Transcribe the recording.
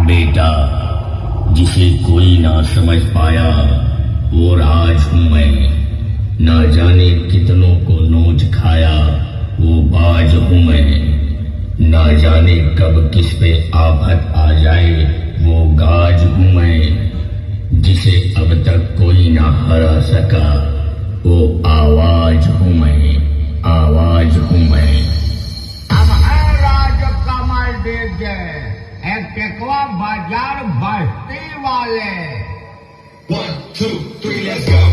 बेटा, जिसे कोई ना समझ पाया वो राज हूं मैं। ना जाने कितनों को नोच खाया वो बाज हूं मैं। ना जाने कब किस पे आफत आ जाए वो गाज हूं मैं। जिसे अब तक कोई ना हरा सका वो आवाज हूं मैं, आवाज हूं मैं। अब है राज कमल डीजे, एक टेकवा बाजार बस्ती वाले। 1, 2, 3, let's go.